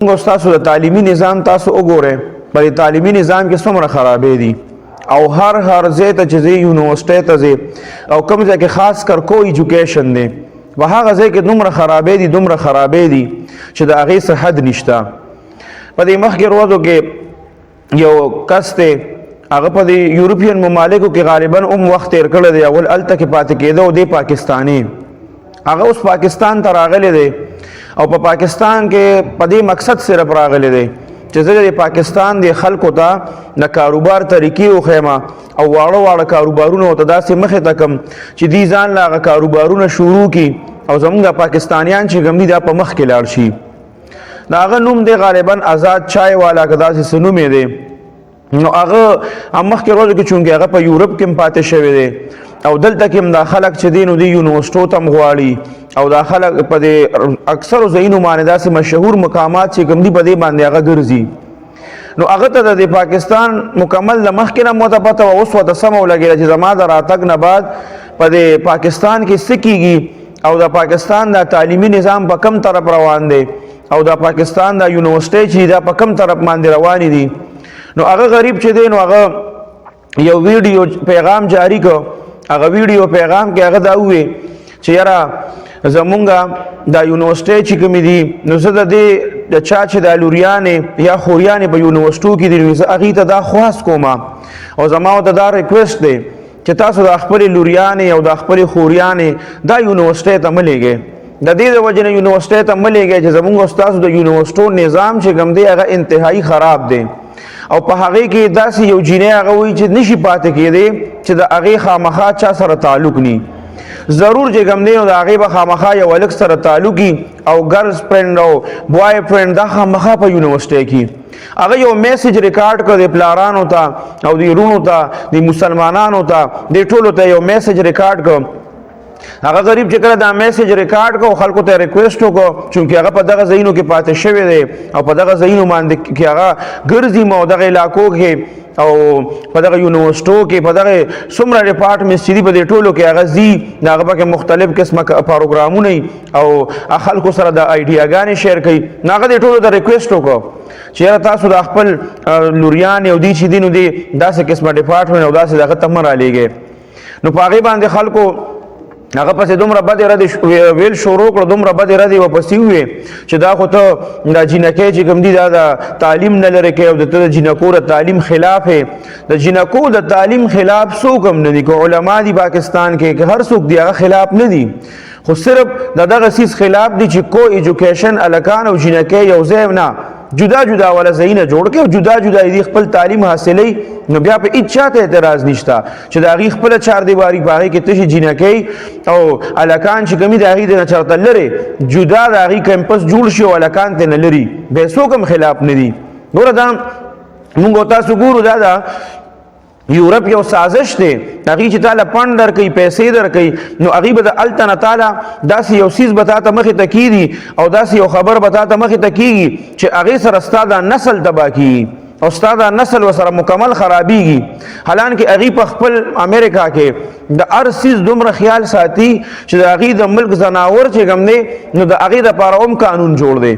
تاسو د تعلیمي نظام تاسو وګورئ په تعلیمي نظام کې څومره خرابې دي او هر ځای ته چې ځې یونیورسټۍ ته ځې او کوم ځای کې خاص کر کو ایجوکیشن دی په هغه ځای کې دومره خرابې دي چې د هغې څه حد نشته. په دې مخکې ورځو کې یو کس دی هغه په دې یورپین ممالکو کې غالبا وخت تیر کړی دی اول هلته کې پاتې کېده او دی پاکستاني هغه اوس پاکستان ته راغلی دی او په پاکستان کې په دې مقصد صرف راغلی دی چې زه د پاکستان د خلکو ته د کاروبار طریقې وښیم او واړه کاروبارونه ورته داسې مخې ته کړم چې دوی ځان له هغه کاروبارونه شروع کړي او زموږ د پاکستانیان چې کوم دي دا په مخ کې لاړ شي. د هغه نوم دی غالبا آزاد چای والا که داسې څه نوم یې دی. نو هغه مخکې ورځو کې چونکې هغه په یورپ کې هم پاتې شوی دی او دلته کې هم دا خلک چې دی نو دی یونیورسټو ته هم غواړي او دا خلک په دې اکثرو ځایونو باندې داسې مشهور مقامات چې کوم دي په دې باندې هغه ګرځي. نو هغه ته د پاکستان مکمل د مخکې نه موته پته وه اوس ورته سمه ولګېده چې زما د راتګ نه بعد په دې پاکستان کې څه کېږي او د پاکستان د تعلیمي نظام په کم طرف روان دی او د پاکستان د یونیورسټۍ چې دا په کم طرف باندې روانې دي. نو هغه غریب چې دی نو هغه یو ویډیو پیغام جاری کړ. هغه ویډیو پیغام کې هغه دا ووی چې یاره زمونږ دا یونیورسټۍ چې کومې دي نو زه د دې د چا چې دا لوریانې یا خوریانې په یونیورسټو کې دي نو زه هغې ته دا خواست کوم او زما ورته دا ریکویسټ دی چې تاسو د خپلې لوریانې او د خپلې خوریانې دا یونیورسټۍ ته مه لیږئ. د دې د وجې نه یونیورسټۍ ته مه لیږئ چې زمونږ ستاسو د یونیورسټو نظام چې کوم دی هغه انتهایي خراب دی او په هغې کې داسې یو جینۍ هغه وایي چې نشي پاتې کېدی چې د هغې خامخا چا سره تعلق ني. ضرور چې کوم دی نو د هغې به خامخا یو هلک سره تعلق وي او ګرلز فرینډ او بوای فرینډ دا خامخا په یونیورسټۍ کې هغه یو میسج ریکارډ کړ د پلارانو ته او د وروڼو ته د مسلمانانو ته د ټولو ته یو میسج ریکارډ کړ. هغه غریب چې کله دا میسج ریکارډ کړ خلکو ته ریکویسټ وکړ چونکې هغه په دغه ځایونو کې پاتې شوی دی او په دغه ځایونو باندې کې هغه ګرځي او دغه علاقو کې او په دغه یونیورسټو کې په دغه څومره ډپارټمنټس چې دي په دې ټولو کې هغه ځي د هغه پکې مختلف قسمه پروګرامونه او خلکو سره د آیډیاګانې شیر کوي. نو هغه دې ټولو ته ریکویسټ وکړ چې یاره تاسو د خپل لوریانې او دي چې دي نو دې داسې قسمه ډپارټمنټ او داسې دغه ته مه رالیږئ. نو په هغې باندې خلکو هغه پسې دومره بدې ردې ویل شروع کړو دومره بدې ردې ورپسې ووې چې دا خو ته دا جینکۍ چې کوم دي دا د تعلیم نه لرې کوي او د ته د جینکو د تعلیم خلاف یې. د جینکو د تعلیم خلاف څوک هم نه دي که علما دي پاکستان کې که هر څوک دي هغه خلاف نه دي خو صرف د دغه څیز خلاف دي چې کو ایجوکیشن هلکان او جینکۍ یو ځای نه جدا والا ځایونه جوړ کړي او جدا دي خپل تعلیم حاصلوي. نو بیا په هېڅ چا ته اعتراض نشته چې د هغې خپله چاردیواري په هغې کې تشې جینکۍ او هلکان چې کومي د هغې نه چېرته لرې جدا د هغې کیمپس جوړ شي او هلکان ترې نه لري بیا څوک هم خلاف نه دي. ګوره دا مونږ او تاسو ګورو دا ده یورپ یو سازش دی هغې چې تاله فنډ درکوي پیسې درکوي نو هغې به د هلته نه تاله داسې یو څیز به تا ته مخې ته کېږي او داسې یو خبر به تا ته مخې ته کېږي چې هغې سره ستا دا نسل تباه کېږي او ستا دا نسل ورسره مکمل خرابېږي. حالانکې هغې په خپل امریکا کې د هر څیز دومره خیال ساتي چې د هغې د ملک ځناور چې کوم دی نو د هغې دپاره هم قانون جوړ دی.